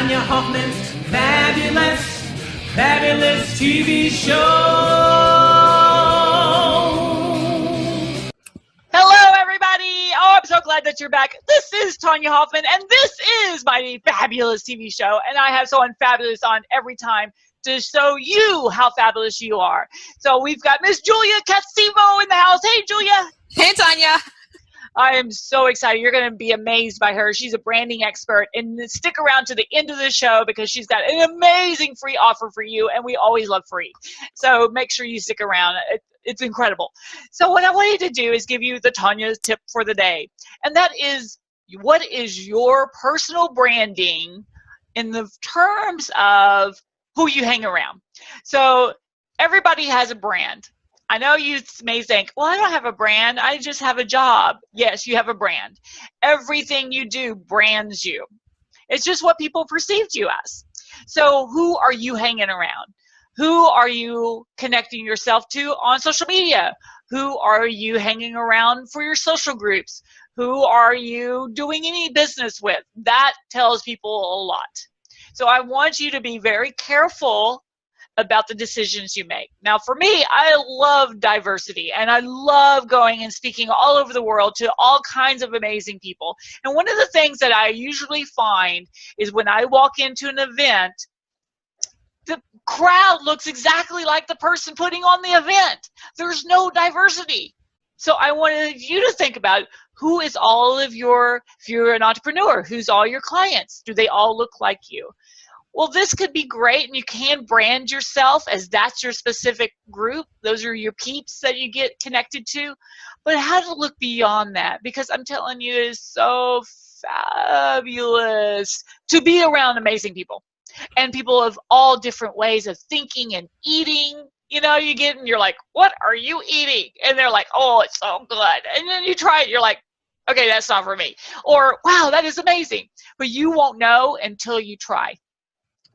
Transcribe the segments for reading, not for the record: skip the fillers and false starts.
Tonya Hofmann's fabulous TV show. Hello, everybody. Oh, I'm so glad that you're back. This is Tonya Hofmann, and this is my fabulous TV show. And I have someone fabulous on every time to show you how fabulous you are. So we've got Miss Julia Katsivo in the house. Hey, Julia. Hey, Tonya. I am so excited. You're going to be amazed by her. She's a branding expert. And stick around to the end of the show because she's got an amazing free offer for you. And we always love free. So make sure you stick around. It's incredible. So what I wanted to do is give you the Tonya tip for the day. And that is, what is your personal branding in the terms of who you hang around? So everybody has a brand. I know you may think, well, I don't have a brand. I just have a job. Yes, you have a brand. Everything you do brands you. It's just what people perceive you as. So who are you hanging around? Who are you connecting yourself to on social media? Who are you hanging around for your social groups? Who are you doing any business with? That tells people a lot. So I want you to be very careful about the decisions you make. Now, for me, I love diversity, and I love going and speaking all over the world to all kinds of amazing people. And one of the things that I usually find is when I walk into an event, the crowd looks exactly like the person putting on the event. There's no diversity. So I wanted you to think about who is all of your, if you're an entrepreneur, who's all your clients? Do they all look like you? Well, this could be great, and you can brand yourself as that's your specific group. Those are your peeps that you get connected to. But how to look beyond that, because I'm telling you, it is so fabulous to be around amazing people and people of all different ways of thinking and eating. You know, you get and you're like, what are you eating? And they're like, oh, it's so good. And then you try it, you're like, okay, that's not for me. Or, wow, that is amazing. But you won't know until you try.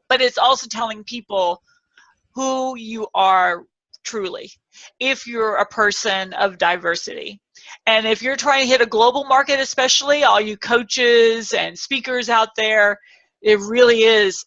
But it's also telling people who you are truly, if you're a person of diversity. And if you're trying to hit a global market, especially all you coaches and speakers out there, it really is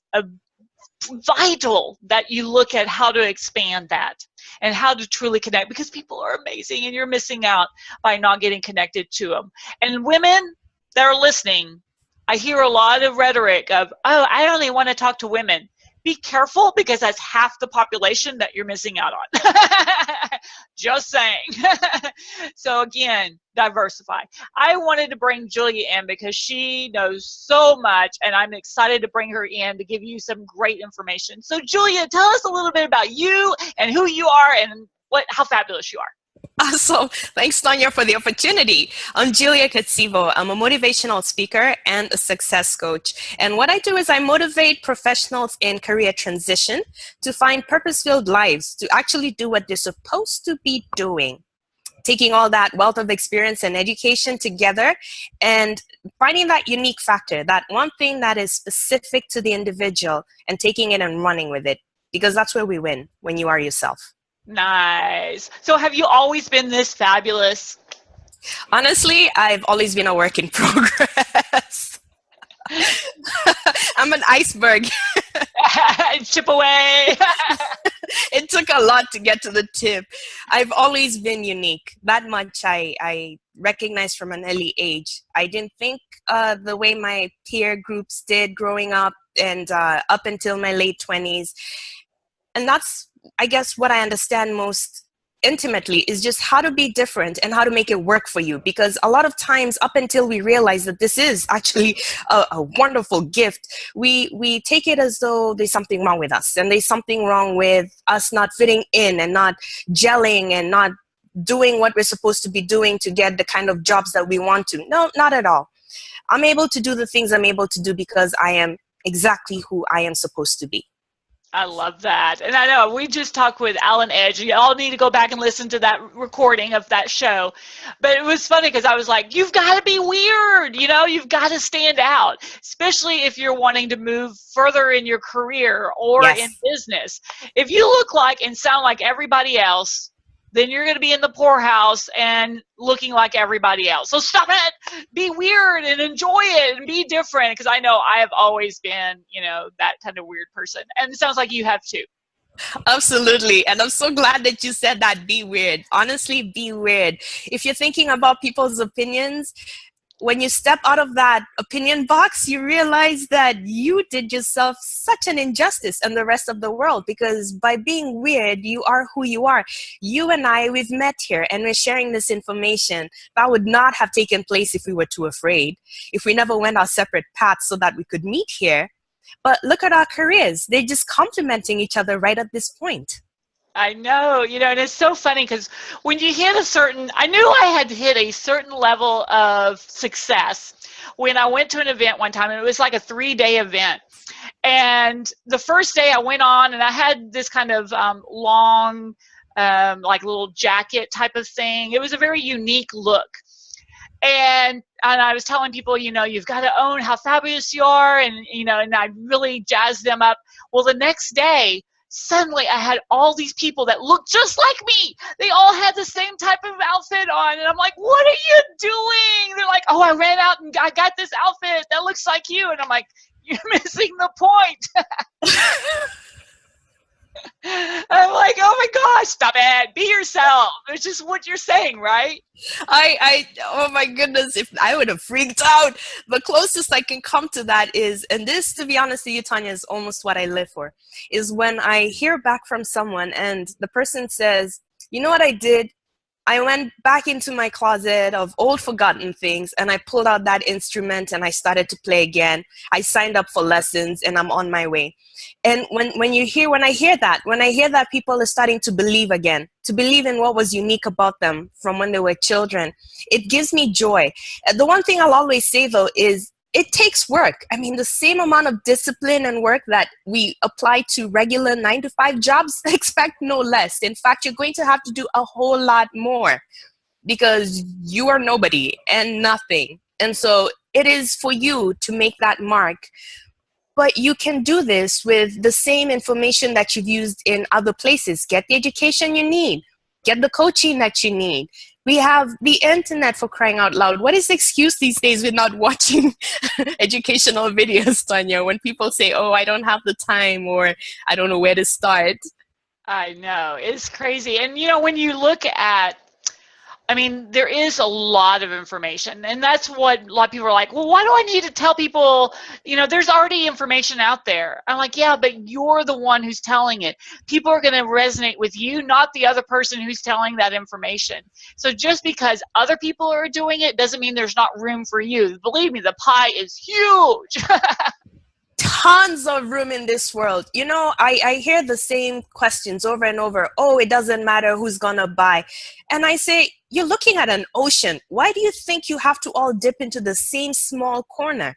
vital that you look at how to expand that and how to truly connect, because people are amazing and you're missing out by not getting connected to them. And women that are listening, I hear a lot of rhetoric of, oh, I only want to talk to women. Be careful, because that's half the population that you're missing out on. Just saying. So again, diversify. I wanted to bring Julia in because she knows so much, and I'm excited to bring her in to give you some great information. So Julia, tell us a little bit about you and who you are and how fabulous you are. Awesome. Thanks, Tonya, for the opportunity. I'm Julia Katsivo. I'm a motivational speaker and a success coach. And what I do is I motivate professionals in career transition to find purpose-filled lives, to actually do what they're supposed to be doing. Taking all that wealth of experience and education together and finding that unique factor, that one thing that is specific to the individual, and taking it and running with it. Because that's where we win, when you are yourself. Nice. So have you always been this fabulous? Honestly, I've always been a work in progress. I'm an iceberg. Chip away. It took a lot to get to the tip. I've always been unique. That much I recognized from an early age. I didn't think the way my peer groups did growing up and up until my late 20s. And that's, I guess, what I understand most intimately is just how to be different and how to make it work for you. Because a lot of times, up until we realize that this is actually a wonderful gift, we take it as though there's something wrong with us, and there's something wrong with us not fitting in and not gelling and not doing what we're supposed to be doing to get the kind of jobs that we want to. No, not at all. I'm able to do the things I'm able to do because I am exactly who I am supposed to be. I love that. And I know we just talked with Alan Edge. You all need to go back and listen to that recording of that show. But it was funny because I was like, you've got to be weird. You know, you've got to stand out, especially if you're wanting to move further in your career or in business. If you look like and sound like everybody else, then you're going to be in the poorhouse and looking like everybody else. So stop it. Be weird and enjoy it and be different. Because I know I have always been, that kind of weird person. And it sounds like you have too. Absolutely. And I'm so glad that you said that. Be weird. Honestly, be weird. If you're thinking about people's opinions, when you step out of that opinion box, you realize that you did yourself such an injustice and the rest of the world, because by being weird, you are who you are. You and I, we've met here and we're sharing this information. That would not have taken place if we were too afraid, if we never went our separate paths so that we could meet here. But look at our careers. They're just complementing each other right at this point. I know, and it's so funny because when you hit I knew I had hit a certain level of success when I went to an event one time, and it was like a 3-day event. And the first day I went on and I had this kind of long, like little jacket type of thing. It was a very unique look. And I was telling people, you've got to own how fabulous you are. And, and I really jazzed them up. Well, the next day, suddenly I had all these people that looked just like me. They all had the same type of outfit on. And I'm like, what are you doing? They're like, oh, I ran out and I got this outfit that looks like you. And I'm like, you're missing the point. I'm like, oh my gosh, stop it. Be yourself. It's just what you're saying, right? Oh my goodness, if I would have freaked out. The closest I can come to that is, and this, to be honest with you, Tonya, is almost what I live for, is when I hear back from someone and the person says, you know what I did? I went back into my closet of old forgotten things and I pulled out that instrument and I started to play again. I signed up for lessons and I'm on my way. And when I hear that people are starting to believe again, to believe in what was unique about them from when they were children, it gives me joy. The one thing I'll always say though is it takes work. I mean, the same amount of discipline and work that we apply to regular 9-to-5 jobs, expect no less. In fact, you're going to have to do a whole lot more because you are nobody and nothing. And so it is for you to make that mark. But you can do this with the same information that you've used in other places. Get the education you need. Get the coaching that you need. We have the internet, for crying out loud. What is the excuse these days with not watching educational videos, Tonya, when people say, oh, I don't have the time or I don't know where to start? I know. It's crazy. And, when you look at, there is a lot of information, and that's what a lot of people are like, well, why do I need to tell people, there's already information out there. I'm like, yeah, but you're the one who's telling it. People are going to resonate with you, not the other person who's telling that information. So just because other people are doing it doesn't mean there's not room for you. Believe me, the pie is huge. Tons of room in this world. I hear the same questions over and over. Oh, it doesn't matter who's gonna buy. And I say, you're looking at an ocean. Why do you think you have to all dip into the same small corner?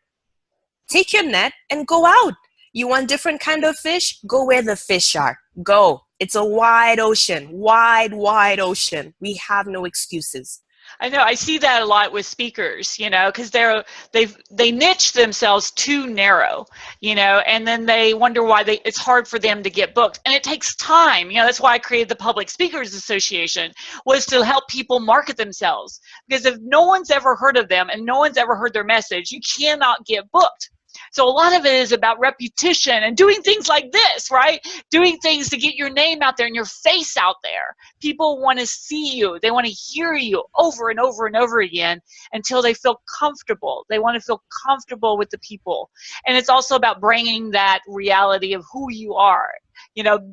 Take your net and go out. You want different kind of fish? Go where the fish are. Go. It's a wide ocean, wide ocean. We have no excuses. I know. I see that a lot with speakers, because they niche themselves too narrow, and then they wonder why it's hard for them to get booked. And it takes time. That's why I created the Public Speakers Association, was to help people market themselves. Because if no one's ever heard of them and no one's ever heard their message, you cannot get booked. So a lot of it is about repetition and doing things like this, right? Doing things to get your name out there and your face out there. People want to see you. They want to hear you over and over and over again until they feel comfortable. They want to feel comfortable with the people. And it's also about bringing that reality of who you are.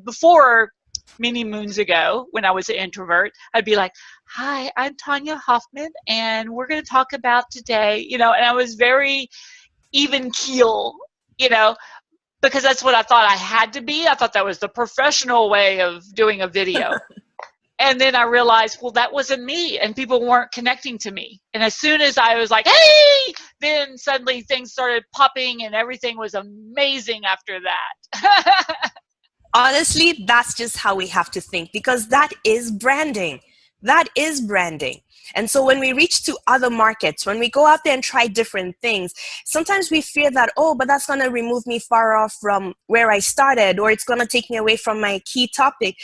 Before, many moons ago, when I was an introvert, I'd be like, hi, I'm Tonya Hofmann, and we're going to talk about today, and I was very even keel, because that's what I thought I had to be. I thought that was the professional way of doing a video. And then I realized, well, that wasn't me, and people weren't connecting to me. And as soon as I was like, hey, then suddenly things started popping and everything was amazing after that. Honestly, that's just how we have to think, because that is branding. That is branding. And so when we reach to other markets, when we go out there and try different things, sometimes we fear that, oh, but that's going to remove me far off from where I started, or it's going to take me away from my key topic.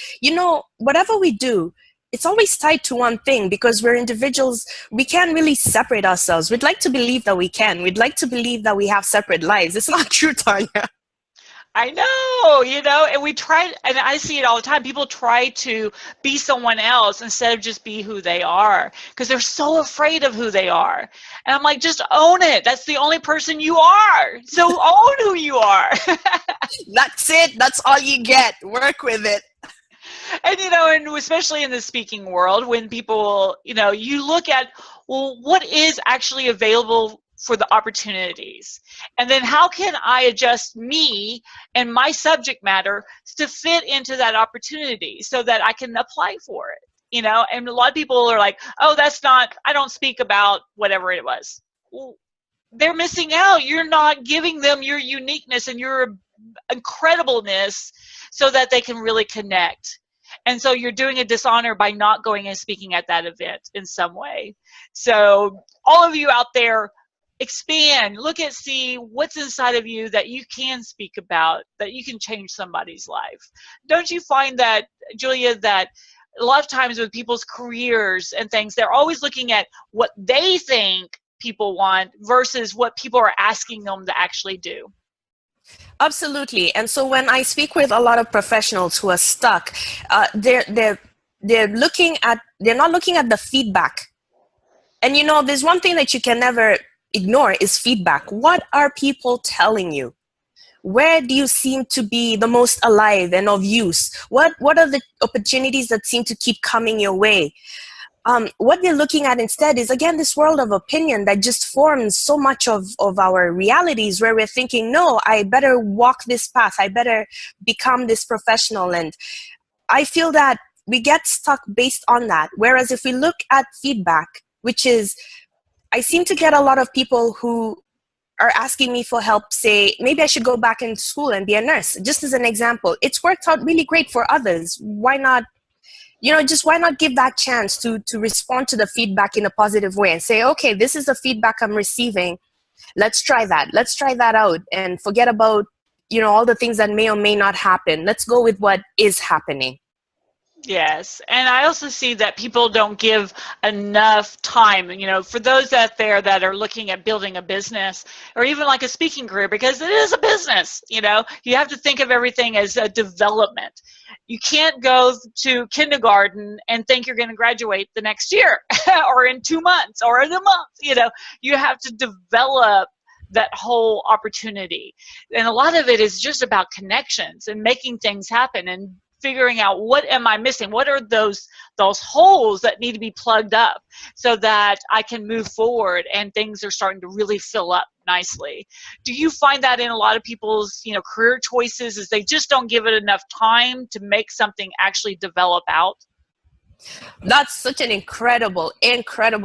Whatever we do, it's always tied to one thing, because we're individuals. We can't really separate ourselves. We'd like to believe that we can. We'd like to believe that we have separate lives. It's not true, Tonya. I know, and we try, and I see it all the time. People try to be someone else instead of just be who they are, because they're so afraid of who they are. And I'm like, just own it. That's the only person you are. So own who you are. That's it. That's all you get. Work with it. And, and especially in the speaking world, when people, you look at, well, what is actually available for the opportunities, and then how can I adjust me and my subject matter to fit into that opportunity so that I can apply for it, and a lot of people are like, oh, I don't speak about whatever it was. Well, they're missing out. You're not giving them your uniqueness and your incredibleness so that they can really connect. And so you're doing a dishonor by not going and speaking at that event in some way. So all of you out there, expand, see what's inside of you that you can speak about, that you can change somebody's life. Don't you find that, Julia, that a lot of times with people's careers and things, they're always looking at what they think people want versus what people are asking them to actually do? Absolutely. And so when I speak with a lot of professionals who are stuck, they're not looking at the feedback. And there's one thing that you can never ignore is feedback. What are people telling you? Where do you seem to be the most alive and of use? What are the opportunities that seem to keep coming your way? What they're looking at instead is, again, this world of opinion that just forms so much of our realities, where we're thinking, no, I better walk this path. I better become this professional. And I feel that we get stuck based on that. Whereas if we look at feedback, which is, I seem to get a lot of people who are asking me for help, say, maybe I should go back into school and be a nurse. Just as an example, it's worked out really great for others. Why not, why not give that chance to respond to the feedback in a positive way and say, okay, this is the feedback I'm receiving. Let's try that. Let's try that out and forget about, all the things that may or may not happen. Let's go with what is happening. Yes, and I also see that people don't give enough time, for those out there that are looking at building a business or even like a speaking career, because it is a business, you have to think of everything as a development. You can't go to kindergarten and think you're going to graduate the next year or in 2 months or in a month, you have to develop that whole opportunity. And a lot of it is just about connections and making things happen and figuring out, what am I missing? What are those holes that need to be plugged up so that I can move forward and things are starting to really fill up nicely? Do you find that in a lot of people's, career choices, is they just don't give it enough time to make something actually develop out? That's such an incredible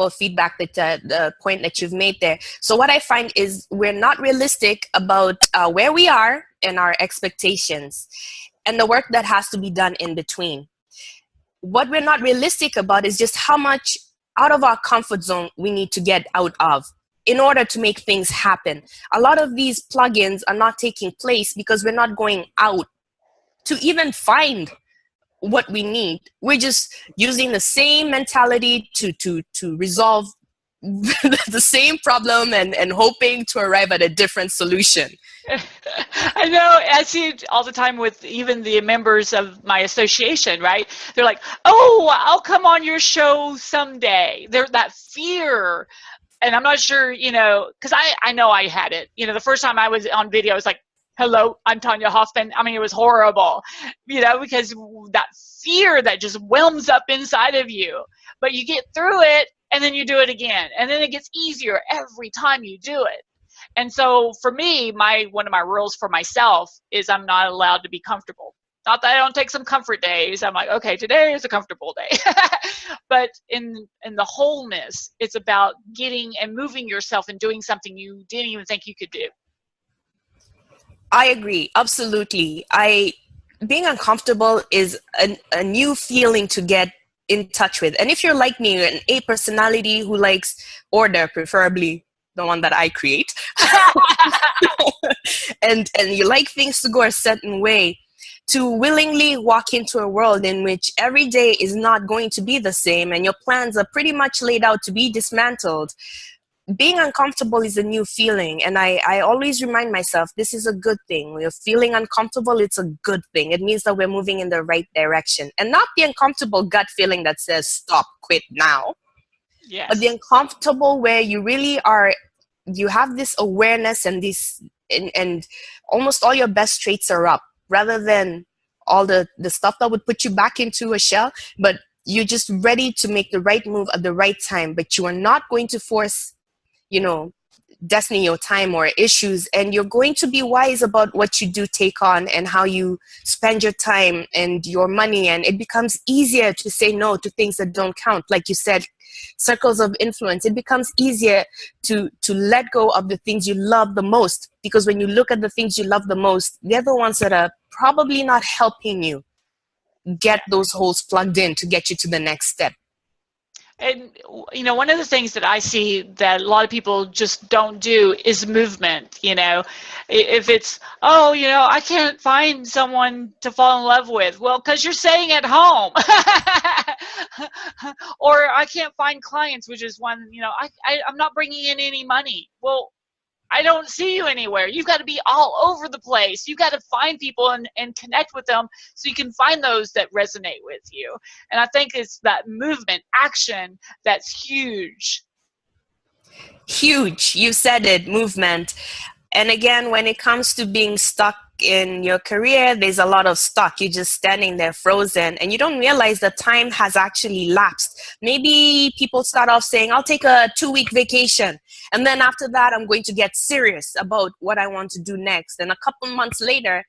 feedback, that the point that you've made there. So what I find is we're not realistic about where we are and our expectations, and the work that has to be done in between. What we're not realistic about is just how much out of our comfort zone we need to get out of in order to make things happen. A lot of these plugins are not taking place because we're not going out to even find what we need. We're just using the same mentality to resolve the same problem and hoping to arrive at a different solution. I know, I see it all the time with even the members of my association, right? They're like, oh, I'll come on your show someday. There's that fear. And I'm not sure, because I know I had it. The first time I was on video, I was like, hello, I'm Tonya Hofmann. I mean, it was horrible, because that fear that just whelms up inside of you. But you get through it, and then you do it again. And then it gets easier every time you do it. And so for me, one of my rules for myself is I'm not allowed to be comfortable. Not that I don't take some comfort days. I'm like, okay, today is a comfortable day. But in the wholeness, it's about getting and moving yourself and doing something you didn't even think you could do. I agree. Absolutely. Being uncomfortable is a new feeling to get in touch with. And if you're like me, an A personality who likes order, preferably the one that I create, and you like things to go a certain way, to willingly walk into a world in which every day is not going to be the same and your plans are pretty much laid out to be dismantled. Being uncomfortable is a new feeling, and I always remind myself this is a good thing. We're feeling uncomfortable, it's a good thing. It means that we're moving in the right direction, and not the uncomfortable gut feeling that says stop, quit now. Yes. But the uncomfortable where you really are, you have this awareness and this and almost all your best traits are up, rather than all the stuff that would put you back into a shell. But you're just ready to make the right move at the right time, but you are not going to force, destiny or time or issues, and you're going to be wise about what you do take on and how you spend your time and your money, and it becomes easier to say no to things that don't count. Like you said, circles of influence, it becomes easier to let go of the things you love the most, because when you look at the things you love the most, they're the ones that are probably not helping you get those holes plugged in to get you to the next step. And, one of the things that I see that a lot of people just don't do is movement. If it's, I can't find someone to fall in love with. Well, because you're staying at home. Or I can't find clients, which is one, I'm not bringing in any money. Well, I don't see you anywhere. You've got to be all over the place. You've got to find people and connect with them so you can find those that resonate with you. And I think it's that movement, action, that's huge. Huge. You said it, movement. And again, when it comes to being stuck in your career, there's a lot of stuck. You're just standing there frozen and you don't realize that time has actually lapsed. Maybe people start off saying, I'll take a 2-week vacation. And then after that, I'm going to get serious about what I want to do next. And a couple months later,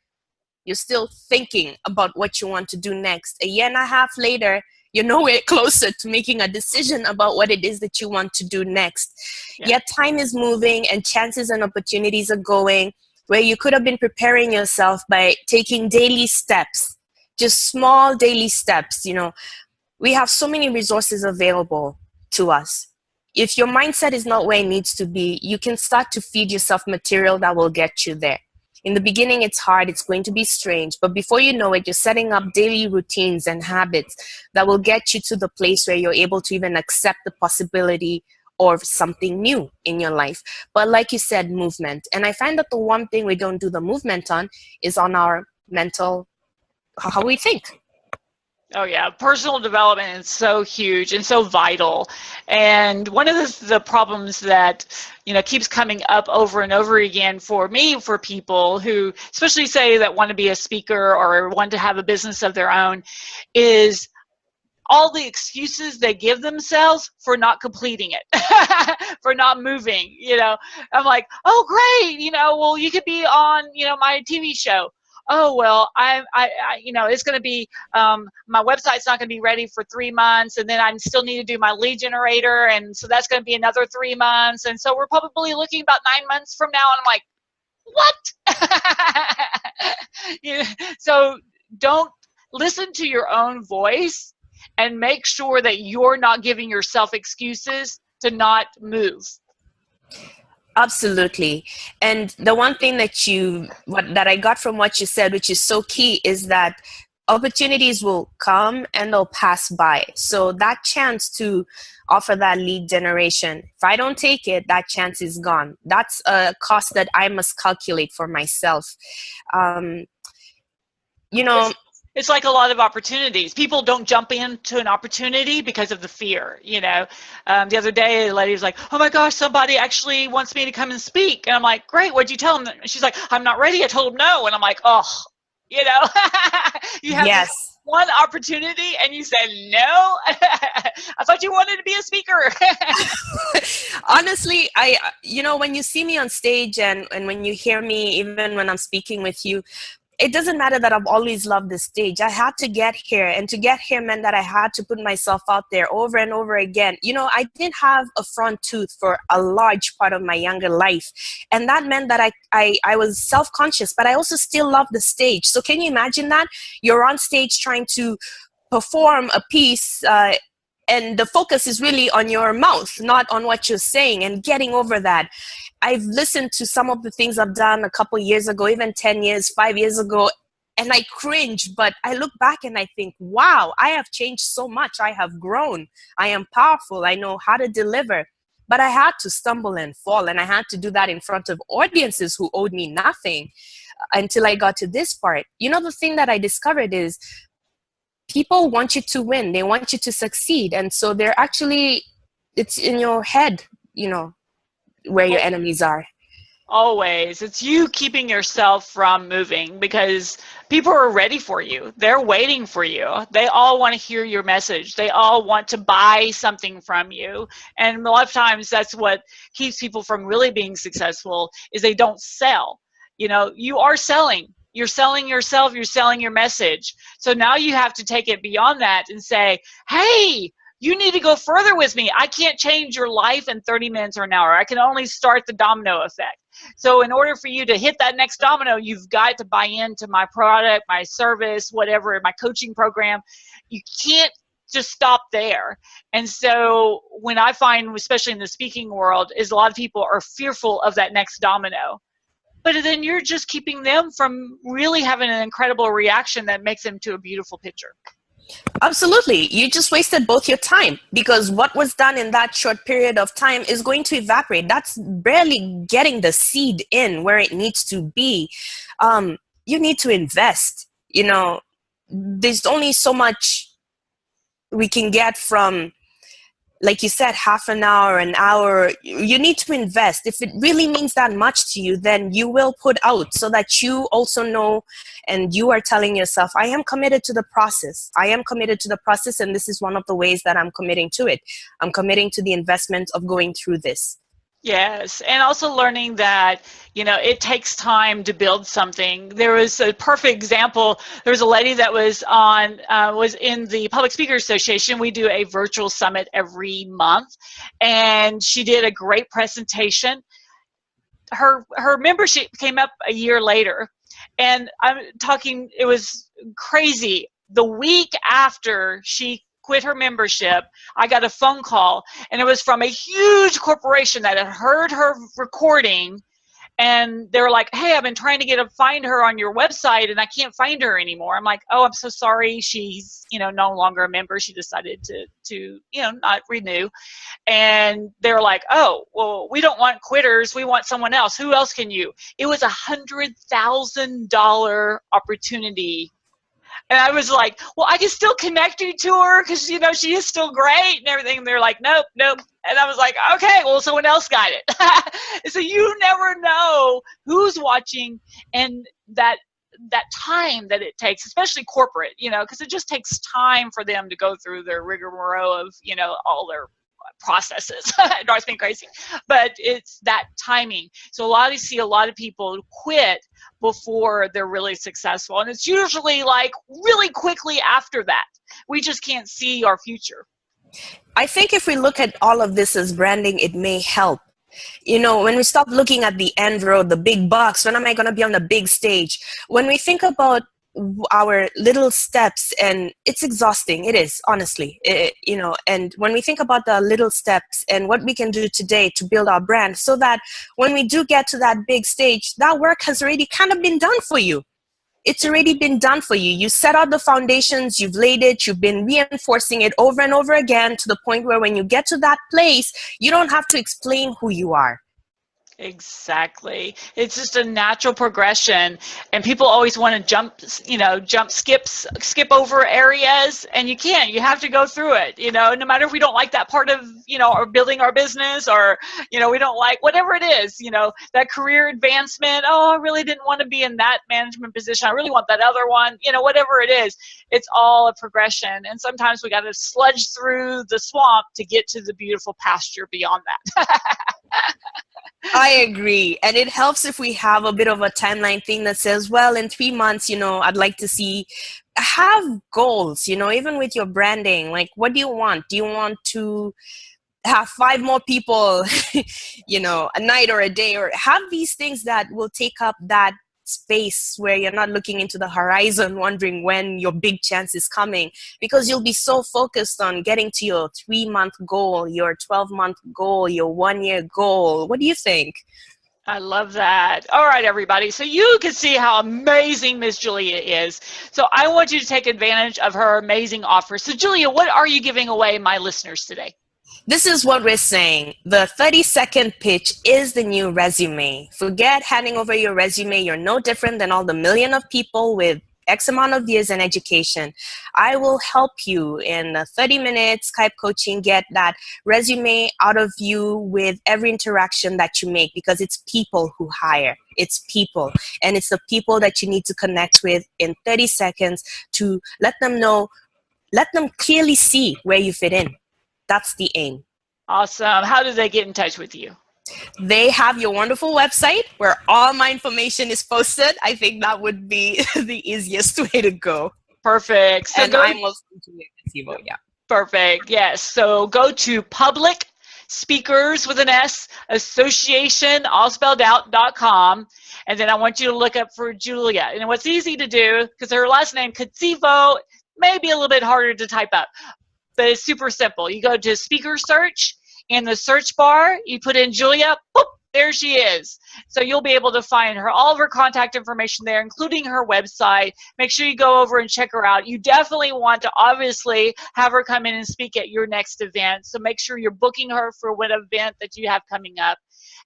you're still thinking about what you want to do next. A year and a half later, you're nowhere closer to making a decision about what it is that you want to do next. Yeah. Yet time is moving and chances and opportunities are going where you could have been preparing yourself by taking daily steps, just small daily steps. We have so many resources available to us. If your mindset is not where it needs to be, you can start to feed yourself material that will get you there. In the beginning, it's hard, it's going to be strange, but before you know it, you're setting up daily routines and habits that will get you to the place where you're able to even accept the possibility of something new in your life. But like you said, movement. And I find that the one thing we don't do the movement on is on our mental, how we think. Oh yeah, personal development is so huge and so vital. And one of the problems that keeps coming up over and over again for people who especially say that want to be a speaker or want to have a business of their own is all the excuses they give themselves for not completing it, for not moving. I'm like, oh great, well you could be on my TV show. Oh, well, I it's going to be, my website's not going to be ready for 3 months, and then I still need to do my lead generator, and so that's going to be another 3 months, and so we're probably looking about 9 months from now, and I'm like, what? So don't listen to your own voice and make sure that you're not giving yourself excuses to not move. Absolutely. And the one thing that I got from what you said, which is so key, is that opportunities will come and they'll pass by. So that chance to offer that lead generation, if I don't take it, that chance is gone. That's a cost that I must calculate for myself. It's like a lot of opportunities. People don't jump into an opportunity because of the fear. The other day, a lady was like, oh my gosh, somebody actually wants me to come and speak. And I'm like, great, what'd you tell them? And she's like, I'm not ready. I told them no. And I'm like, oh, you have this one opportunity and you said no. I thought you wanted to be a speaker. Honestly, when you see me on stage and when you hear me, even when I'm speaking with you, it doesn't matter that I've always loved the stage. I had to get here, and to get here meant that I had to put myself out there over and over again. I didn't have a front tooth for a large part of my younger life, and that meant that I was self-conscious, but I also still loved the stage. So can you imagine that? You're on stage trying to perform a piece, and the focus is really on your mouth, not on what you're saying, and getting over that. I've listened to some of the things I've done a couple years ago, even 10 years, 5 years ago, and I cringe, but I look back and I think, wow, I have changed so much. I have grown. I am powerful. I know how to deliver. But I had to stumble and fall, and I had to do that in front of audiences who owed me nothing until I got to this part. You know, the thing that I discovered is people want you to win. They want you to succeed. And so they're actually, it's in your head, you know, where your enemies are. Always. It's you keeping yourself from moving, because people are ready for you. They're waiting for you. They all want to hear your message. They all want to buy something from you. And a lot of times that's what keeps people from really being successful, is they don't sell. You know, you are selling. You're selling yourself. You're selling your message. So now you have to take it beyond that and say, hey, you need to go further with me. I can't change your life in 30 minutes or an hour. I can only start the domino effect. So in order for you to hit that next domino, you've got to buy into my product, my service, whatever, my coaching program. You can't just stop there. And so when I find, especially in the speaking world, is a lot of people are fearful of that next domino. But then you're just keeping them from really having an incredible reaction that makes them to a beautiful picture. Absolutely. You just wasted both your time, because what was done in that short period of time is going to evaporate. That's barely getting the seed in where it needs to be. You need to invest. You know, there's only so much we can get from, like you said, half an hour, an hour. You need to invest. If it really means that much to you, then you will put out, so that you also know, and you are telling yourself, I am committed to the process. I am committed to the process, and this is one of the ways that I'm committing to it. I'm committing to the investment of going through this. Yes, and also learning that, you know, it takes time to build something. There was a perfect example. There was a lady that was in the Public Speakers Association. We do a virtual summit every month, and she did a great presentation. Her membership came up a year later, and I'm talking, it was crazy. The week after she quit her membership, I got a phone call, and it was from a huge corporation that had heard her recording, and they were like, hey, I've been trying to find her on your website, and I can't find her anymore. I'm like, oh, I'm so sorry. She's, you know, no longer a member. She decided to you know, not renew. And they're like, oh, well, we don't want quitters. We want someone else. Who else can you? It was $100,000 opportunity. And I was like, well, I can still connect you to her, because, you know, she is still great and everything. And they're like, nope. And I was like, okay, well, someone else got it. So you never know who's watching, and that time that it takes, especially corporate, you know, because it just takes time for them to go through their rigmarole of, you know, all their processes. It drives me crazy. But it's that timing. So you see a lot of people quit before they're really successful. And it's usually like really quickly after that. We just can't see our future. I think if we look at all of this as branding, it may help. You know, when we stop looking at the end road, the big bucks, when am I going to be on the big stage? When we think about our little steps, and it's exhausting, it is, honestly, you know, and when we think about the little steps and what we can do today to build our brand, so that when we do get to that big stage, that work has already kind of been done for you. It's already been done for you. You set out the foundations, you've laid it, you've been reinforcing it over and over again, to the point where when you get to that place, you don't have to explain who you are. Exactly. It's just a natural progression, and people always want to skip over areas, and you can't. You have to go through it, you know, no matter if we don't like that part of, you know, or building our business, or, you know, we don't like whatever it is, you know, that career advancement. Oh, I really didn't want to be in that management position. I really want that other one, you know, whatever it is. It's all a progression, and sometimes we got to sludge through the swamp to get to the beautiful pasture beyond that. I agree. And it helps if we have a bit of a timeline thing that says, well, in 3 months, you know, I'd like to have goals, you know, even with your branding. Like, what do you want? Do you want to have 5 more people, you know, a night or a day, or have these things that will take up that space where you're not looking into the horizon wondering when your big chance is coming, because you'll be so focused on getting to your 3-month goal, your 12-month goal, your 1-year goal. What do you think? I love that. All right, everybody. So you can see how amazing Miss Julia is. So I want you to take advantage of her amazing offer. So Julia, what are you giving away my listeners today? This is what we're saying. The 30-second pitch is the new resume. Forget handing over your resume. You're no different than all the million of people with X amount of years in education. I will help you in 30 minutes Skype coaching get that resume out of you with every interaction that you make, because it's people who hire. It's people. And it's the people that you need to connect with in 30 seconds to let them know, let them clearly see where you fit in. That's the aim. Awesome. How do they get in touch with you? They have your wonderful website where all my information is posted. I think that would be the easiest way to go. Perfect. So and I'm also Julia Katsivo, yeah. Perfect. Yes. So go to Public Speakers with an S Association, all spelled out.com. And then I want you to look up for Julia. And what's easy to do, because her last name, Katsivo, may be a little bit harder to type up, but it's super simple. You go to speaker search. In the search bar, you put in Julia, boop, there she is. So you'll be able to find her, all of her contact information there, including her website. Make sure you go over and check her out. You definitely want to obviously have her come in and speak at your next event. So make sure you're booking her for what event that you have coming up.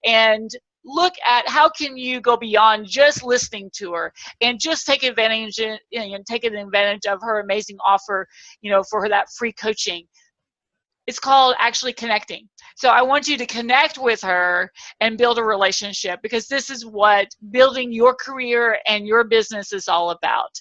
And look at how can you go beyond just listening to her and just take advantage of her amazing offer, for that free coaching. It's called actually connecting. So I want you to connect with her and build a relationship, because this is what building your career and your business is all about.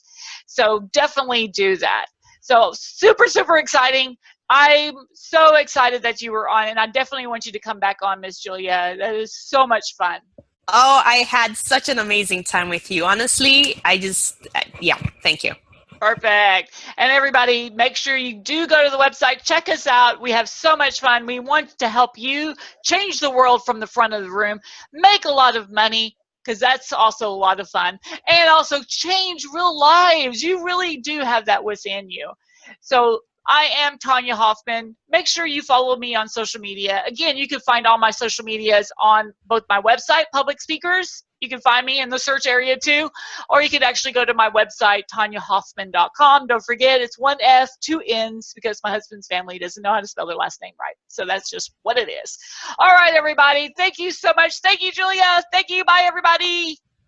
So definitely do that. So super, super exciting. I'm so excited that you were on, and I definitely want you to come back on, Miss Julia. That is so much fun. Oh, I had such an amazing time with you. Honestly, thank you. Perfect. And everybody, make sure you do go to the website. Check us out. We have so much fun. We want to help you change the world from the front of the room, make a lot of money, because that's also a lot of fun, and also change real lives. You really do have that within you. So I am Tonya Hofmann. Make sure you follow me on social media. Again, you can find all my social medias on both my website, Public Speakers. You can find me in the search area too, or you could actually go to my website, TonyaHofmann.com. Don't forget, it's 1 F, 2 N's, because my husband's family doesn't know how to spell their last name right. So that's just what it is. All right, everybody. Thank you so much. Thank you, Julia. Thank you. Bye, everybody.